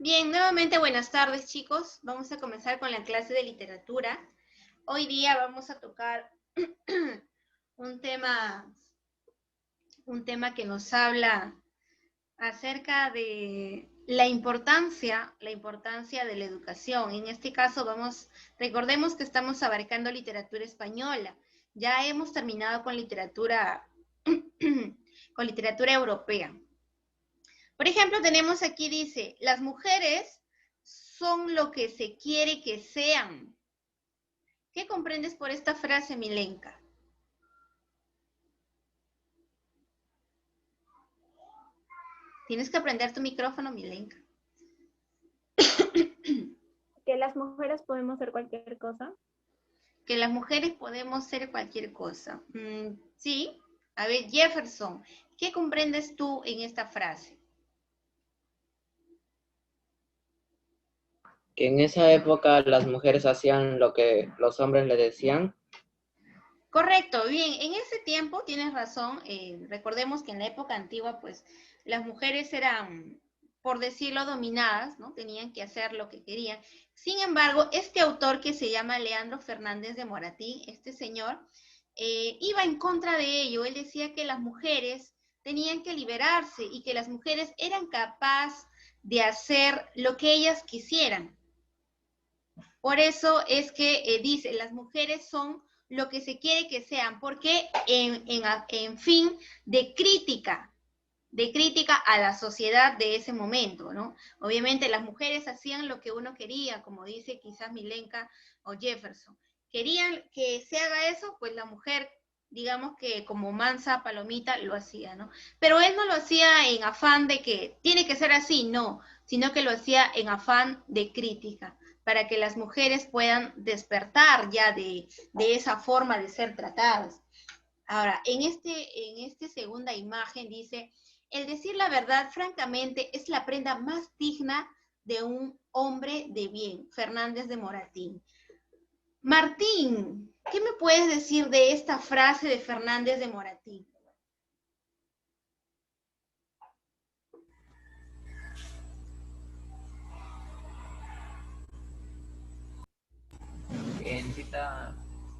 Bien, nuevamente buenas tardes, chicos. Vamos a comenzar con la clase de literatura. Hoy día vamos a tocar un tema que nos habla acerca de la importancia de la educación. En este caso recordemos que estamos abarcando literatura española. Ya hemos terminado con literatura europea. Por ejemplo, tenemos aquí, dice, las mujeres son lo que se quiere que sean. ¿Qué comprendes por esta frase, Milenka? Tienes que aprender tu micrófono, Milenka. Que las mujeres podemos ser cualquier cosa. Que las mujeres podemos ser cualquier cosa. Sí. A ver, Jefferson, ¿qué comprendes tú en esta frase? Que en esa época las mujeres hacían lo que los hombres le decían. Correcto, bien, en ese tiempo tienes razón, recordemos que en la época antigua, pues, las mujeres eran, por decirlo, dominadas, ¿no? Tenían que hacer lo que querían. Sin embargo, este autor que se llama Leandro Fernández de Moratín, este señor, iba en contra de ello. Él decía que las mujeres tenían que liberarse y que las mujeres eran capaces de hacer lo que ellas quisieran. Por eso es que dice, las mujeres son lo que se quiere que sean, porque en fin de crítica a la sociedad de ese momento, ¿no? Obviamente las mujeres hacían lo que uno quería, como dice quizás Milenka o Jefferson. Querían que se haga eso, pues la mujer, digamos que como mansa palomita lo hacía, ¿no? Pero él no lo hacía en afán de que tiene que ser así, no, sino que lo hacía en afán de crítica, para que las mujeres puedan despertar ya de esa forma de ser tratadas. Ahora, en esta segunda imagen dice, el decir la verdad, francamente, es la prenda más digna de un hombre de bien, Fernández de Moratín. Martín, ¿qué me puedes decir de esta frase de Fernández de Moratín?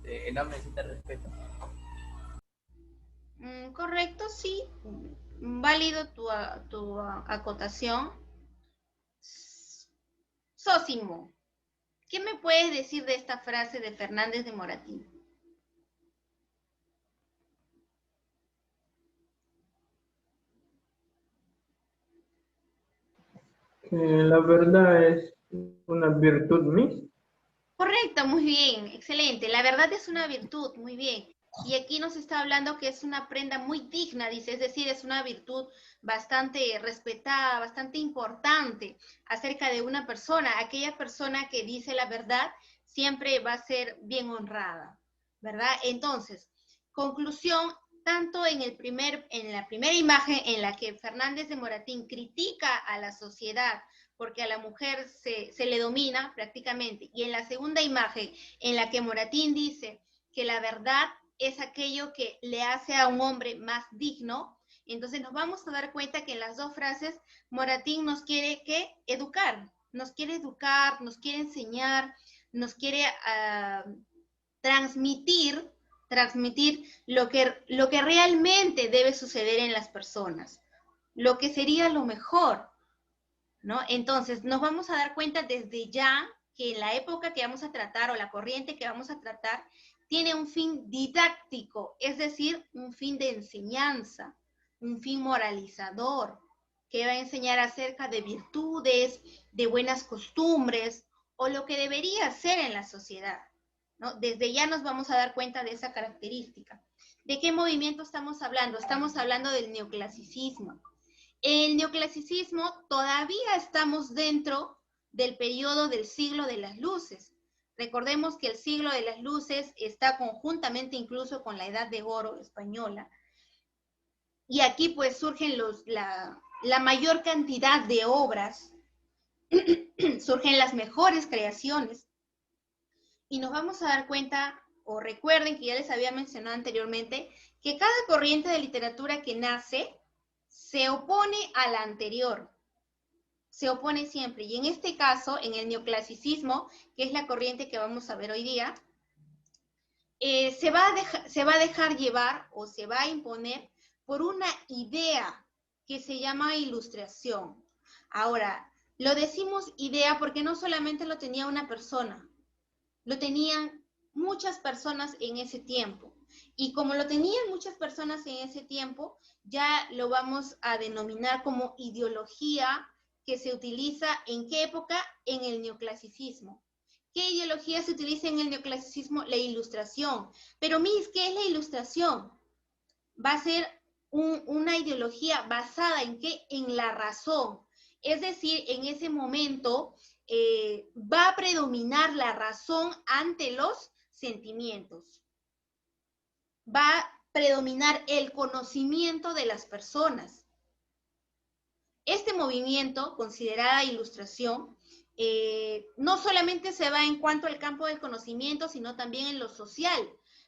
El hombre necesita respeto. Correcto, sí. Válido tu acotación. Sósimo, ¿qué me puedes decir de esta frase de Fernández de Moratín? La verdad es una virtud mía. Correcto, muy bien, excelente. La verdad es una virtud, muy bien. Y aquí nos está hablando que es una prenda muy digna, dice, es decir, es una virtud bastante respetada, bastante importante acerca de una persona. Aquella persona que dice la verdad siempre va a ser bien honrada, ¿verdad? Entonces, conclusión, tanto en la primera imagen en la que Fernández de Moratín critica a la sociedad porque a la mujer se le domina prácticamente. Y en la segunda imagen, en la que Moratín dice que la verdad es aquello que le hace a un hombre más digno, entonces nos vamos a dar cuenta que en las dos frases Moratín nos quiere educar, nos quiere enseñar, nos quiere transmitir lo que realmente debe suceder en las personas, lo que sería lo mejor, ¿no? Entonces, nos vamos a dar cuenta desde ya que la época que vamos a tratar o la corriente que vamos a tratar tiene un fin didáctico, es decir, un fin de enseñanza, un fin moralizador, que va a enseñar acerca de virtudes, de buenas costumbres o lo que debería ser en la sociedad, ¿no? Desde ya nos vamos a dar cuenta de esa característica. ¿De qué movimiento estamos hablando? Estamos hablando del neoclasicismo. El neoclasicismo todavía estamos dentro del periodo del siglo de las luces. Recordemos que el siglo de las luces está conjuntamente incluso con la Edad de Oro española. Y aquí pues surgen la mayor cantidad de obras, surgen las mejores creaciones. Y nos vamos a dar cuenta, o recuerden que ya les había mencionado anteriormente, que cada corriente de literatura que nace se opone a la anterior. se opone siempre. Y en este caso, en el neoclasicismo, que es la corriente que vamos a ver hoy día, se va a dejar llevar o se va a imponer por una idea que se llama ilustración. Ahora, lo decimos idea porque no solamente lo tenía una persona, lo tenían muchas personas en ese tiempo. Y como lo tenían muchas personas en ese tiempo, ya lo vamos a denominar como ideología que se utiliza ¿en qué época? En el neoclasicismo. ¿Qué ideología se utiliza en el neoclasicismo? La ilustración. Pero, Miss, ¿qué es la ilustración? Va a ser una ideología basada ¿en qué? En la razón. Es decir, en ese momento va a predominar la razón ante los sentimientos. Va a predominar el conocimiento de las personas. Este movimiento, considerada ilustración, no solamente se va en cuanto al campo del conocimiento, sino también en lo social,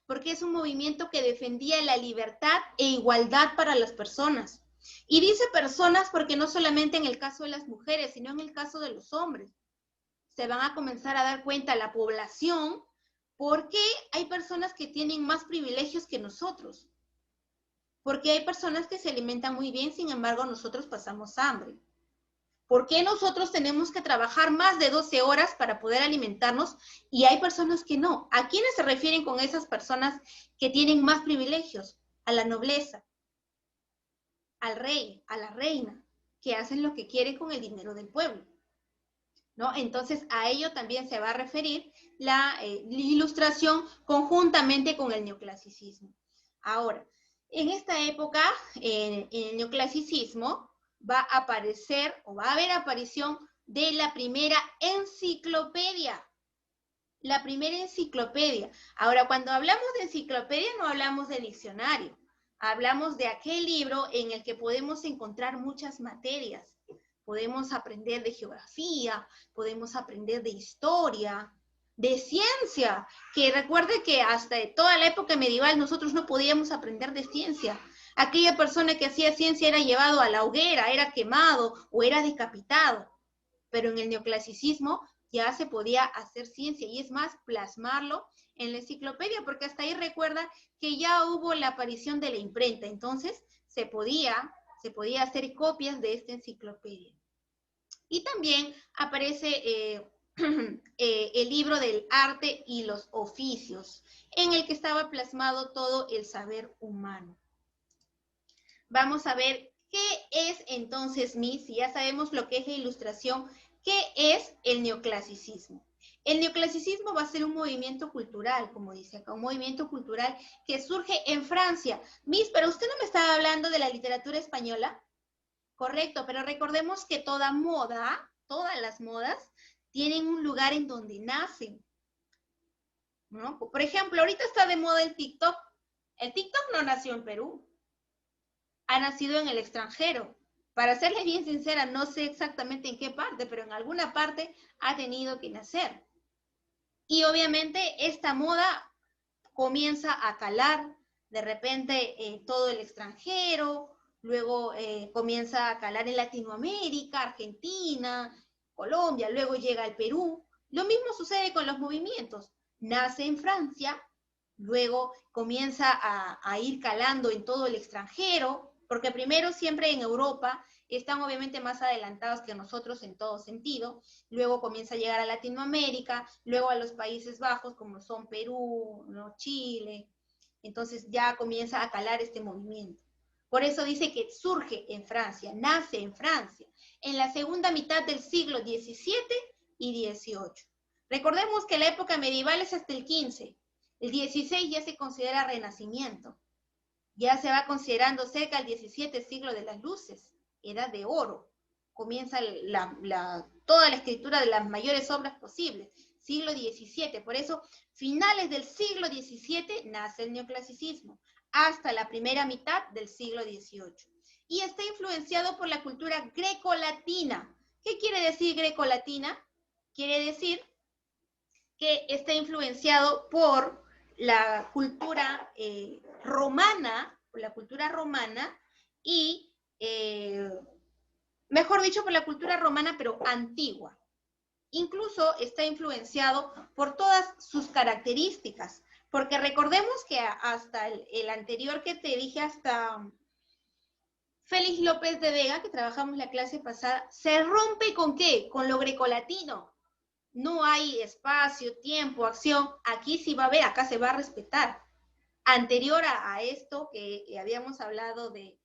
porque es un movimiento que defendía la libertad e igualdad para las personas. Y dice personas porque no solamente en el caso de las mujeres, sino en el caso de los hombres. Se van a comenzar a dar cuenta la población porque hay personas que tienen más privilegios que nosotros. Porque hay personas que se alimentan muy bien, sin embargo nosotros pasamos hambre. ¿Por qué nosotros tenemos que trabajar más de 12 horas para poder alimentarnos y hay personas que no? ¿A quiénes se refieren con esas personas que tienen más privilegios? A la nobleza, al rey, a la reina, que hacen lo que quieren con el dinero del pueblo, ¿no? Entonces a ello también se va a referir la ilustración conjuntamente con el neoclasicismo. Ahora, en esta época, en el neoclasicismo, va a aparecer o va a haber aparición de la primera enciclopedia. La primera enciclopedia. Ahora, cuando hablamos de enciclopedia no hablamos de diccionario. Hablamos de aquel libro en el que podemos encontrar muchas materias. Podemos aprender de geografía, podemos aprender de historia, de ciencia, que recuerde que hasta toda la época medieval nosotros no podíamos aprender de ciencia. Aquella persona que hacía ciencia era llevado a la hoguera, era quemado o era decapitado. Pero en el neoclasicismo ya se podía hacer ciencia y es más, plasmarlo en la enciclopedia, porque hasta ahí recuerda que ya hubo la aparición de la imprenta, entonces se podía hacer copias de esta enciclopedia. Y también aparece el libro del arte y los oficios, en el que estaba plasmado todo el saber humano. Vamos a ver qué es entonces, Miss, si ya sabemos lo que es la ilustración, ¿qué es el neoclasicismo? El neoclasicismo va a ser un movimiento cultural, como dice acá, un movimiento cultural que surge en Francia. Miss, pero usted no me estaba hablando de la literatura española. Correcto, pero recordemos que toda moda, todas las modas, tienen un lugar en donde nacen, ¿no? Por ejemplo, ahorita está de moda el TikTok. El TikTok no nació en Perú, ha nacido en el extranjero. Para serle bien sincera, no sé exactamente en qué parte, pero en alguna parte ha tenido que nacer. Y obviamente esta moda comienza a calar de repente todo el extranjero, luego comienza a calar en Latinoamérica, Argentina, Colombia, luego llega al Perú. Lo mismo sucede con los movimientos. Nace en Francia, luego comienza a ir calando en todo el extranjero, porque primero siempre en Europa están obviamente más adelantados que nosotros en todo sentido, luego comienza a llegar a Latinoamérica, luego a los Países Bajos como son Perú, ¿no? Chile, entonces ya comienza a calar este movimiento. Por eso dice que surge en Francia, nace en Francia, en la segunda mitad del siglo XVII y XVIII. Recordemos que la época medieval es hasta el XV, el XVI ya se considera Renacimiento, ya se va considerando cerca del XVII siglo de las luces, edad de oro, comienza toda la escritura de las mayores obras posibles, siglo XVII, por eso finales del siglo XVII nace el neoclasicismo, hasta la primera mitad del siglo XVIII, y está influenciado por la cultura grecolatina. ¿Qué quiere decir grecolatina? Quiere decir que está influenciado por la cultura romana y mejor dicho, por la cultura romana, pero antigua. Incluso está influenciado por todas sus características, porque recordemos que hasta el anterior que te dije, hasta Félix López de Vega, que trabajamos la clase pasada, se rompe ¿con qué? Con lo grecolatino. No hay espacio, tiempo, acción. Aquí sí va a haber, acá se va a respetar. Anterior a esto que habíamos hablado de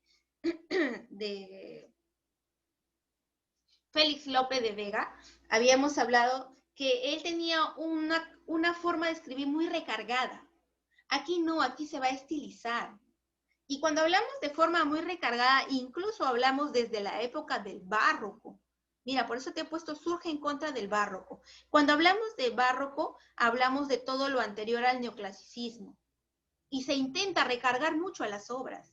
Félix López de Vega, habíamos hablado que él tenía una forma de escribir muy recargada. Aquí no, aquí se va a estilizar. Y cuando hablamos de forma muy recargada, incluso hablamos desde la época del barroco. Mira, por eso te he puesto surge en contra del barroco. Cuando hablamos de barroco, hablamos de todo lo anterior al neoclasicismo. Y se intenta recargar mucho a las obras.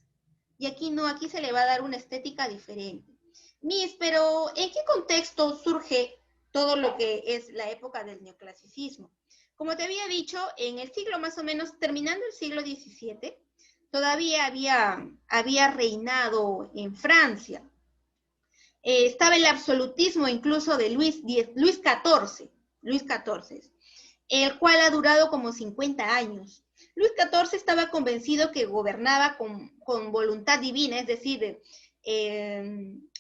Y aquí no, aquí se le va a dar una estética diferente. Miss, pero ¿en qué contexto surge todo lo que es la época del neoclasicismo? Como te había dicho, en el siglo más o menos, terminando el siglo XVII, todavía había reinado en Francia. Estaba el absolutismo incluso de Luis XIV, el cual ha durado como 50 años. Luis XIV estaba convencido que gobernaba con voluntad divina, es decir,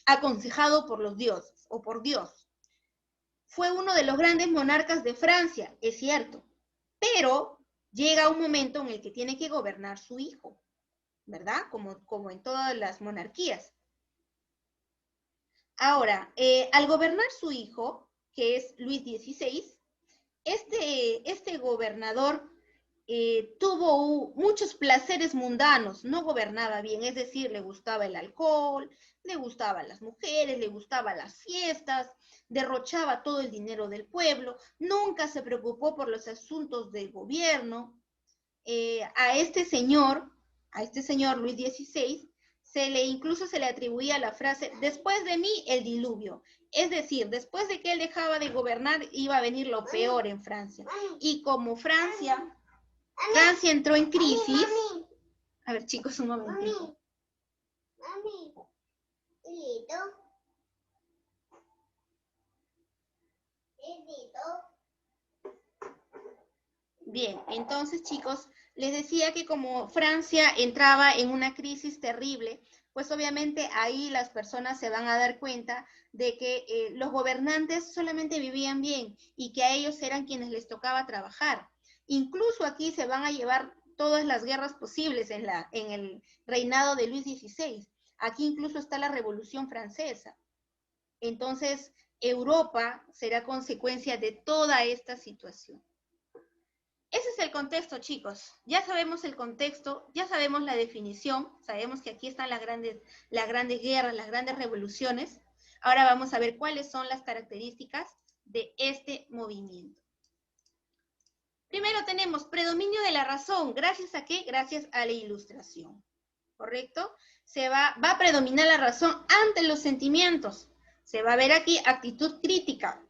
aconsejado por los dioses o por Dios. Fue uno de los grandes monarcas de Francia, es cierto, pero llega un momento en el que tiene que gobernar su hijo, ¿verdad? Como en todas las monarquías. Ahora, al gobernar su hijo, que es Luis XVI, este gobernador tuvo muchos placeres mundanos, no gobernaba bien, es decir, le gustaba el alcohol, le gustaban las mujeres, le gustaban las fiestas, derrochaba todo el dinero del pueblo, nunca se preocupó por los asuntos del gobierno. A este señor Luis XVI, incluso se le atribuía la frase, después de mí el diluvio. Es decir, después de que él dejaba de gobernar, iba a venir lo peor en Francia. Y como Francia entró en crisis. A ver, chicos, un momentito. Bien, entonces, chicos, les decía que como Francia entraba en una crisis terrible, pues obviamente ahí las personas se van a dar cuenta de que los gobernantes solamente vivían bien y que a ellos eran quienes les tocaba trabajar. Incluso aquí se van a llevar todas las guerras posibles en el reinado de Luis XVI. Aquí incluso está la Revolución Francesa. Entonces, Europa será consecuencia de toda esta situación. Ese es el contexto, chicos. Ya sabemos el contexto, ya sabemos la definición, sabemos que aquí están las grandes guerras, las grandes revoluciones. Ahora vamos a ver cuáles son las características de este movimiento. Primero tenemos predominio de la razón. ¿Gracias a qué? Gracias a la ilustración. ¿Correcto? Va a predominar la razón ante los sentimientos. Se va a ver aquí actitud crítica.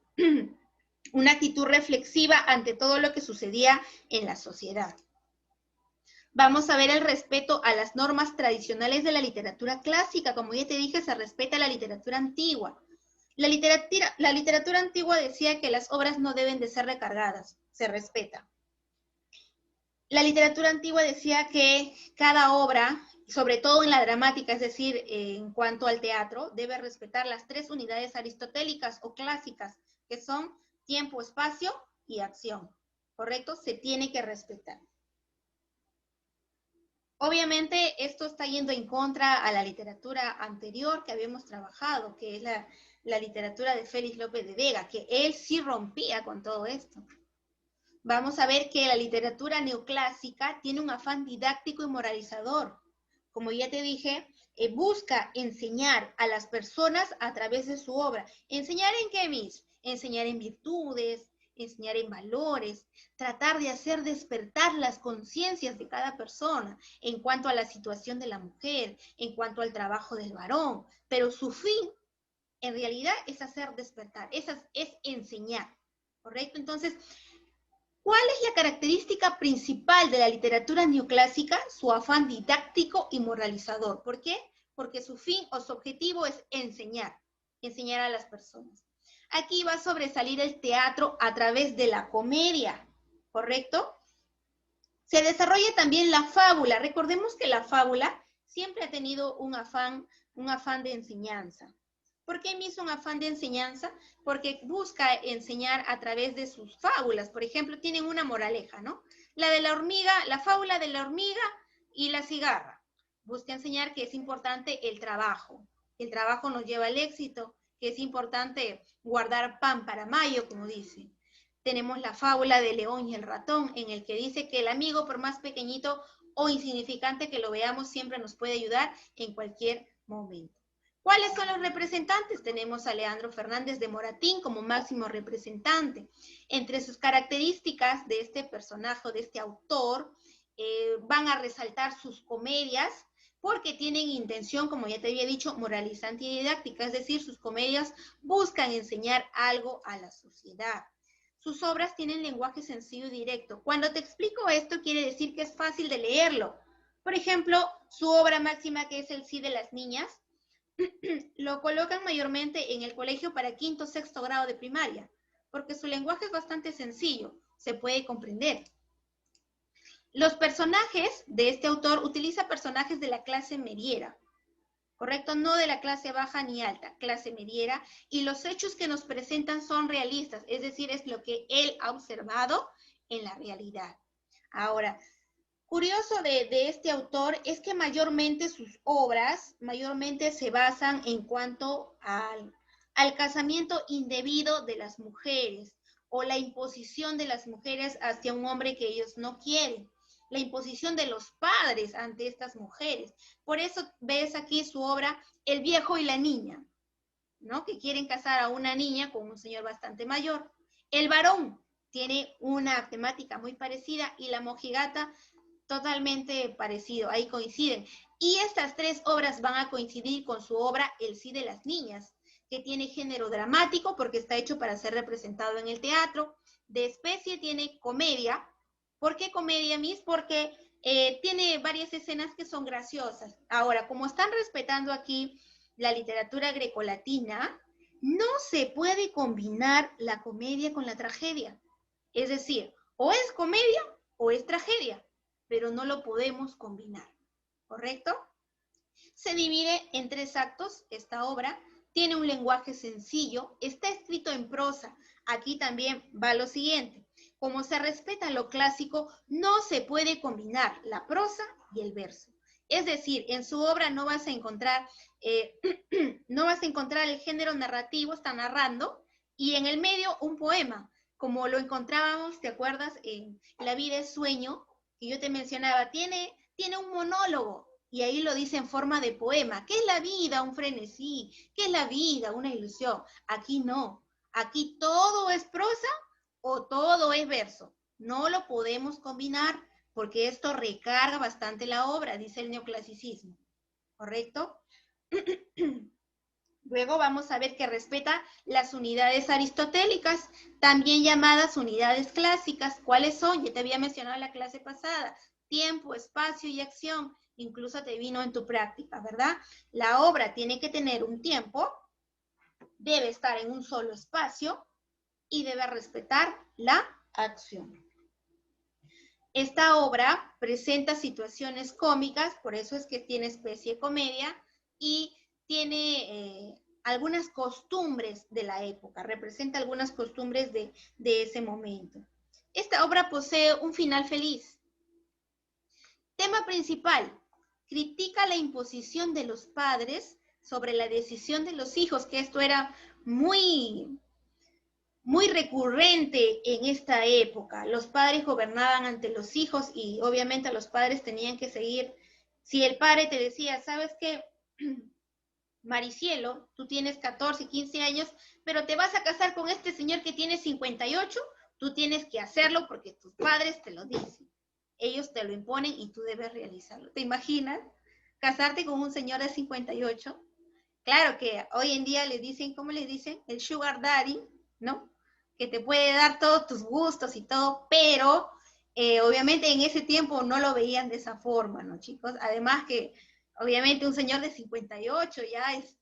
Una actitud reflexiva ante todo lo que sucedía en la sociedad. Vamos a ver el respeto a las normas tradicionales de la literatura clásica. Como ya te dije, se respeta la literatura antigua. La literatura antigua decía que las obras no deben de ser recargadas, se respeta. La literatura antigua decía que cada obra, sobre todo en la dramática, es decir, en cuanto al teatro, debe respetar las 3 unidades aristotélicas o clásicas, que son tiempo, espacio y acción, ¿correcto? Se tiene que respetar. Obviamente esto está yendo en contra a la literatura anterior que habíamos trabajado, que es la literatura de Félix López de Vega, que él sí rompía con todo esto. Vamos a ver que la literatura neoclásica tiene un afán didáctico y moralizador. Como ya te dije, busca enseñar a las personas a través de su obra. ¿Enseñar en qué, Miss? Enseñar en virtudes, enseñar en valores, tratar de hacer despertar las conciencias de cada persona en cuanto a la situación de la mujer, en cuanto al trabajo del varón, pero su fin en realidad es hacer despertar, es enseñar, ¿correcto? Entonces, ¿cuál es la característica principal de la literatura neoclásica? Su afán didáctico y moralizador. ¿Por qué? Porque su fin o su objetivo es enseñar. enseñar a las personas. Aquí va a sobresalir el teatro a través de la comedia, ¿correcto? Se desarrolla también la fábula. Recordemos que la fábula siempre ha tenido un afán de enseñanza. ¿Por qué me hizo un afán de enseñanza? Porque busca enseñar a través de sus fábulas. Por ejemplo, tienen una moraleja, ¿no? La de la hormiga, la fábula de la hormiga y la cigarra. Busca enseñar que es importante el trabajo. El trabajo nos lleva al éxito, que es importante guardar pan para mayo, como dice. Tenemos la fábula del león y el ratón, en el que dice que el amigo, por más pequeñito o insignificante que lo veamos, siempre nos puede ayudar en cualquier momento. ¿Cuáles son los representantes? Tenemos a Leandro Fernández de Moratín como máximo representante. Entre sus características de este personaje, de este autor, van a resaltar sus comedias, porque tienen intención, como ya te había dicho, moralizante y didáctica, es decir, sus comedias buscan enseñar algo a la sociedad. Sus obras tienen lenguaje sencillo y directo. Cuando te explico esto, quiere decir que es fácil de leerlo. Por ejemplo, su obra máxima, que es El sí de las niñas, lo colocan mayormente en el colegio para quinto, sexto grado de primaria, porque su lenguaje es bastante sencillo, se puede comprender. Los personajes de este autor utiliza personajes de la clase mediera, ¿correcto? No de la clase baja ni alta, clase mediera, y los hechos que nos presentan son realistas, es decir, es lo que él ha observado en la realidad. Ahora, curioso de este autor es que mayormente sus obras, se basan en cuanto al casamiento indebido de las mujeres, o la imposición de las mujeres hacia un hombre que ellos no quieren, la imposición de los padres ante estas mujeres. Por eso ves aquí su obra El viejo y la niña, ¿no? Que quieren casar a una niña con un señor bastante mayor. El varón tiene una temática muy parecida y La mojigata totalmente parecido, ahí coinciden. Y estas tres obras van a coincidir con su obra El sí de las niñas, que tiene género dramático porque está hecho para ser representado en el teatro. De especie tiene comedia. ¿Por qué comedia, Miss? Porque tiene varias escenas que son graciosas. Ahora, como están respetando aquí la literatura grecolatina, no se puede combinar la comedia con la tragedia. Es decir, o es comedia o es tragedia, pero no lo podemos combinar, ¿correcto? Se divide en 3 actos esta obra, tiene un lenguaje sencillo, está escrito en prosa. Aquí también va lo siguiente. Como se respeta lo clásico, no se puede combinar la prosa y el verso. Es decir, en su obra no vas a encontrar, el género narrativo, está narrando, y en el medio un poema, como lo encontrábamos, ¿te acuerdas? En La vida es sueño, que yo te mencionaba, tiene un monólogo, y ahí lo dice en forma de poema. ¿Qué es la vida? Un frenesí. ¿Qué es la vida? Una ilusión. Aquí no. Aquí todo es prosa o todo es verso. No lo podemos combinar porque esto recarga bastante la obra, dice el neoclasicismo. ¿Correcto? Luego vamos a ver que respeta las unidades aristotélicas, también llamadas unidades clásicas. ¿Cuáles son? Ya te había mencionado en la clase pasada. Tiempo, espacio y acción. Incluso te vino en tu práctica, ¿verdad? La obra tiene que tener un tiempo, debe estar en un solo espacio y debe respetar la acción. Esta obra presenta situaciones cómicas, por eso es que tiene especie comedia, y tiene algunas costumbres de la época, representa algunas costumbres de ese momento. Esta obra posee un final feliz. Tema principal, critica la imposición de los padres sobre la decisión de los hijos, que esto era muy recurrente en esta época. Los padres gobernaban ante los hijos y obviamente los padres tenían que seguir. Si el padre te decía, ¿sabes qué? Maricielo, tú tienes 14, 15 años, pero te vas a casar con este señor que tiene 58, tú tienes que hacerlo porque tus padres te lo dicen. Ellos te lo imponen y tú debes realizarlo. ¿Te imaginas casarte con un señor de 58? Claro que hoy en día le dicen, ¿cómo le dicen? El sugar daddy, ¿no? Que te puede dar todos tus gustos y todo, pero obviamente en ese tiempo no lo veían de esa forma, ¿no, chicos? Además que obviamente un señor de 58 ya es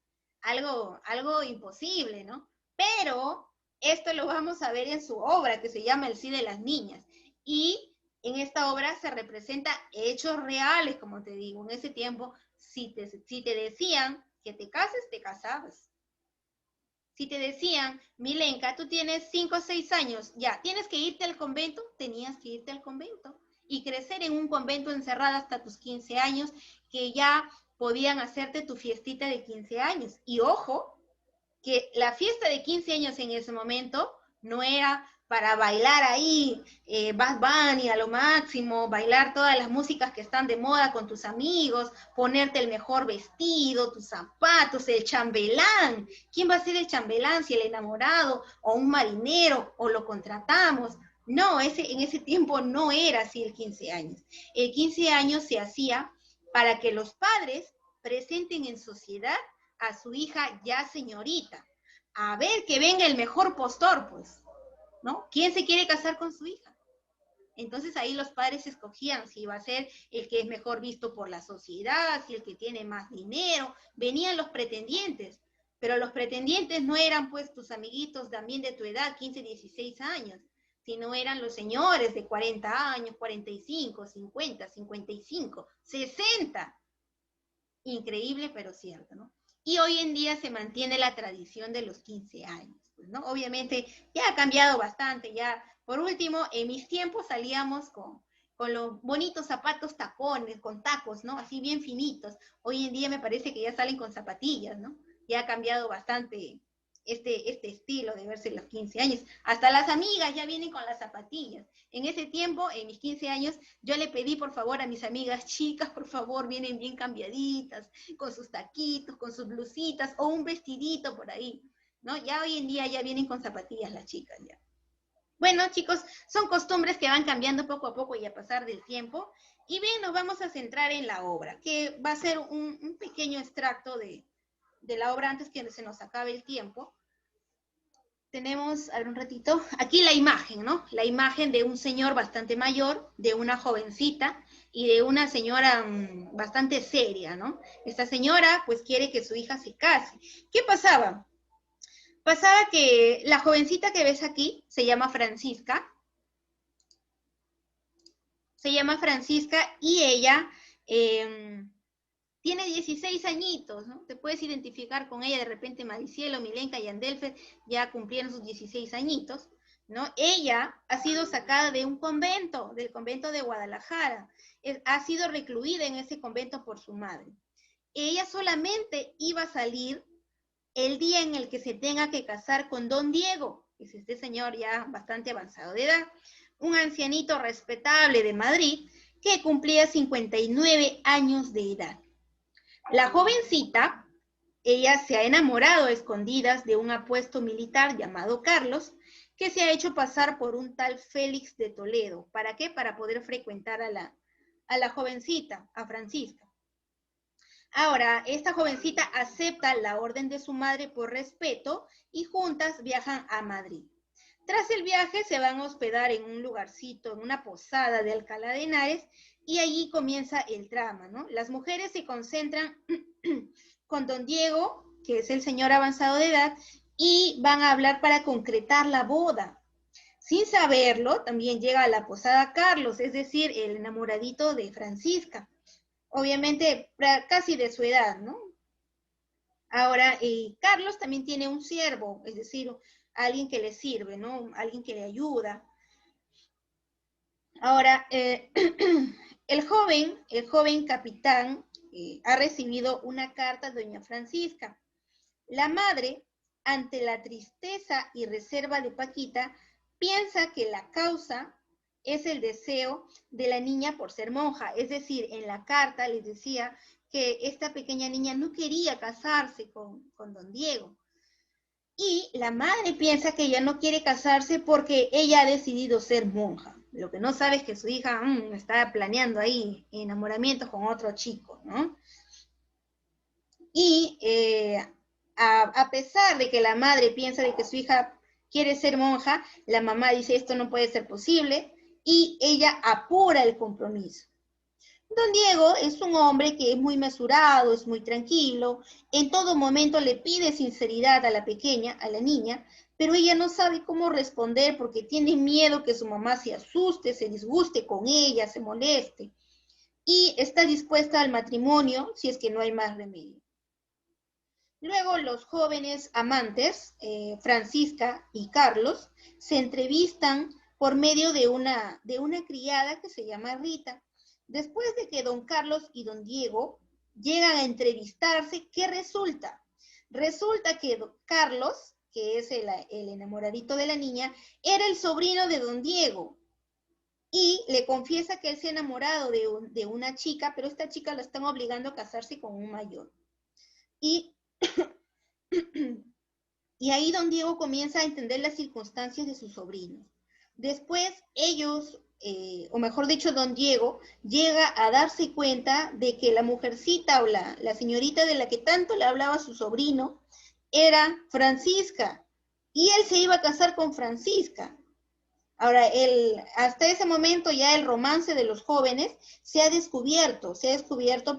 algo imposible, ¿no? Pero esto lo vamos a ver en su obra que se llama El sí de las niñas. Y en esta obra se representa hechos reales, como te digo. En ese tiempo, si te decían que te cases, te casabas. Si te decían, Milenka, tú tienes 5 o 6 años, ya, tienes que irte al convento, tenías que irte al convento. Y crecer en un convento encerrada hasta tus 15 años, que ya podían hacerte tu fiestita de 15 años. Y ojo, que la fiesta de 15 años en ese momento no era para bailar ahí Bad Bunny a lo máximo, bailar todas las músicas que están de moda con tus amigos, ponerte el mejor vestido, tus zapatos, el chambelán. ¿Quién va a ser el chambelán? Si el enamorado o un marinero o lo contratamos. No, en ese tiempo no era así el 15 años. El 15 años se hacía para que los padres presenten en sociedad a su hija ya señorita. A ver que venga el mejor postor, pues, ¿no? ¿Quién se quiere casar con su hija? Entonces ahí los padres escogían si iba a ser el que es mejor visto por la sociedad, si el que tiene más dinero. Venían los pretendientes, pero los pretendientes no eran pues tus amiguitos también de tu edad, 15, 16 años, sino eran los señores de 40 años, 45, 50, 55, 60. Increíble, pero cierto, ¿no? Y hoy en día se mantiene la tradición de los 15 años, pues, ¿no? Obviamente ya ha cambiado bastante, ya, por último, en mis tiempos salíamos con los bonitos zapatos tacones, con tacos, ¿no? Así bien finitos. Hoy en día me parece que ya salen con zapatillas, ¿no? Ya ha cambiado bastante este estilo de verse los 15 años. Hasta las amigas ya vienen con las zapatillas. En ese tiempo, en mis 15 años, yo le pedí por favor a mis amigas, chicas, por favor, vienen bien cambiaditas, con sus taquitos, con sus blusitas, o un vestidito por ahí, ¿no? Ya hoy en día ya vienen con zapatillas las chicas, ya. Bueno, chicos, son costumbres que van cambiando poco a poco y a pasar del tiempo. Y bien, nos vamos a centrar en la obra, que va a ser un pequeño extracto de la obra antes que se nos acabe el tiempo. Tenemos, a ver un ratito, aquí la imagen, ¿no? La imagen de un señor bastante mayor, de una jovencita y de una señora bastante seria, ¿no? Esta señora pues quiere que su hija se case. ¿Qué pasaba? Pasaba que la jovencita que ves aquí se llama Francisca. Y ella tiene 16 añitos, ¿no? Te puedes identificar con ella, de repente Maricielo, Milenka y Andelfer ya cumplieron sus 16 añitos, ¿no? Ella ha sido sacada de un convento, del convento de Guadalajara, ha sido recluida en ese convento por su madre. Ella solamente iba a salir el día en el que se tenga que casar con don Diego, que es este señor ya bastante avanzado de edad, un ancianito respetable de Madrid, que cumplía 59 años de edad. La jovencita, ella se ha enamorado a escondidas de un apuesto militar llamado Carlos, que se ha hecho pasar por un tal Félix de Toledo. ¿Para qué? Para poder frecuentar a la jovencita, a Francisca. Ahora, esta jovencita acepta la orden de su madre por respeto y juntas viajan a Madrid. Tras el viaje se van a hospedar en un lugarcito, en una posada de Alcalá de Henares, y allí comienza el drama, ¿no? Las mujeres se concentran con don Diego, que es el señor avanzado de edad, y van a hablar para concretar la boda. Sin saberlo, también llega a la posada Carlos, es decir, el enamoradito de Francisca. Obviamente, casi de su edad, ¿no? Ahora, Carlos también tiene un siervo, es decir, alguien que le sirve, ¿no? Alguien que le ayuda. Ahora, el joven capitán ha recibido una carta de doña Francisca. La madre, ante la tristeza y reserva de Paquita, piensa que la causa es el deseo de la niña por ser monja. Es decir, en la carta les decía que esta pequeña niña no quería casarse con don Diego. Y la madre piensa que ella no quiere casarse porque ella ha decidido ser monja. Lo que no sabe es que su hija está planeando ahí enamoramientos con otro chico, ¿no? Y a pesar de que la madre piensa de que su hija quiere ser monja, la mamá dice esto no puede ser posible y ella apura el compromiso. Don Diego es un hombre que es muy mesurado, es muy tranquilo, en todo momento le pide sinceridad a la pequeña, a la niña, pero ella no sabe cómo responder porque tiene miedo que su mamá se asuste, se disguste con ella, se moleste, y está dispuesta al matrimonio si es que no hay más remedio. Luego los jóvenes amantes, Francisca y Carlos, se entrevistan por medio de una criada que se llama Rita. Después de que don Carlos y don Diego llegan a entrevistarse, ¿qué resulta? Resulta que don Carlos, que es el enamoradito de la niña, era el sobrino de don Diego. Y le confiesa que él se ha enamorado de una chica, pero esta chica la están obligando a casarse con un mayor. Y ahí don Diego comienza a entender las circunstancias de sus sobrinos. Después ellos, o mejor dicho, don Diego, llega a darse cuenta de que la mujercita o la señorita de la que tanto le hablaba a su sobrino era Francisca, y él se iba a casar con Francisca. Ahora, hasta ese momento ya el romance de los jóvenes se ha descubierto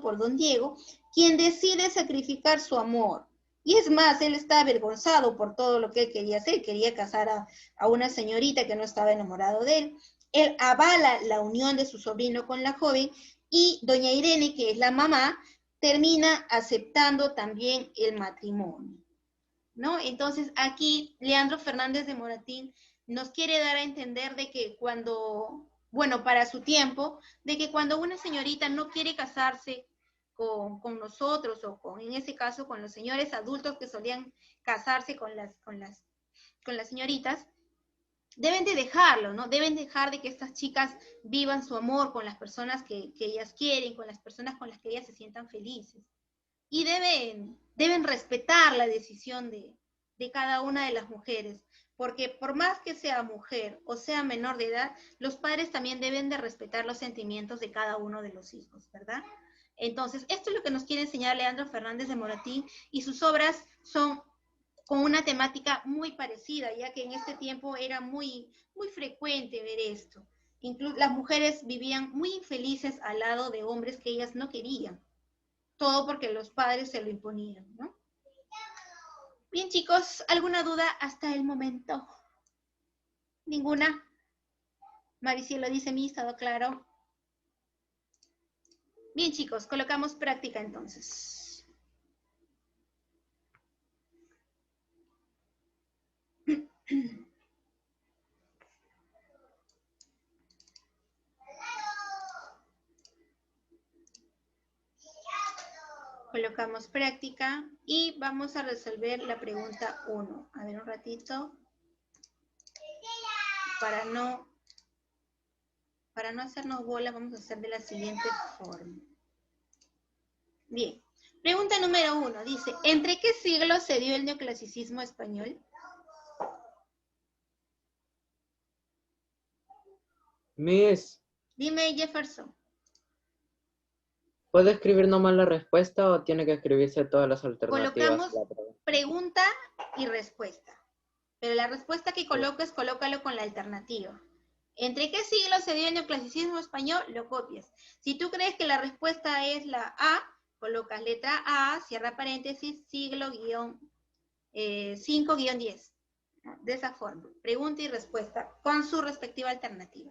por don Diego, quien decide sacrificar su amor. Y es más, él está avergonzado por todo lo que él quería hacer, quería casar a una señorita que no estaba enamorado de él. Él avala la unión de su sobrino con la joven y doña Irene, que es la mamá, termina aceptando también el matrimonio, ¿no? Entonces aquí Leandro Fernández de Moratín nos quiere dar a entender de que para su tiempo, de que cuando una señorita no quiere casarse con nosotros o en ese caso con los señores adultos que solían casarse con las señoritas, deben de dejarlo, ¿no? Deben dejar de que estas chicas vivan su amor con las personas que ellas quieren, con las personas con las que ellas se sientan felices. Y deben respetar la decisión de cada una de las mujeres, porque por más que sea mujer o sea menor de edad, los padres también deben de respetar los sentimientos de cada uno de los hijos, ¿verdad? Entonces, esto es lo que nos quiere enseñar Leandro Fernández de Moratín, y sus obras son con una temática muy parecida, ya que en este tiempo era muy, muy frecuente ver esto. Incluso las mujeres vivían muy infelices al lado de hombres que ellas no querían, todo porque los padres se lo imponían, ¿no? Bien, chicos, ¿alguna duda hasta el momento? ¿Ninguna? Maricielo dice, mi estado claro. Bien, chicos, colocamos práctica entonces. Colocamos práctica y vamos a resolver la pregunta 1. A ver un ratito. Para no hacernos bola, vamos a hacer de la siguiente forma. Bien. Pregunta número 1. Dice, ¿entre qué siglos se dio el neoclasicismo español? Miss, Dime, Jefferson. ¿puede escribir nomás la respuesta o tiene que escribirse todas las alternativas? Colocamos pregunta y respuesta. Pero la respuesta que coloques, colócalo con la alternativa. ¿Entre qué siglos se dio el neoclasicismo español? Lo copias. Si tú crees que la respuesta es la A, colocas letra A, cierra paréntesis, siglo 5-10. De esa forma, pregunta y respuesta con su respectiva alternativa.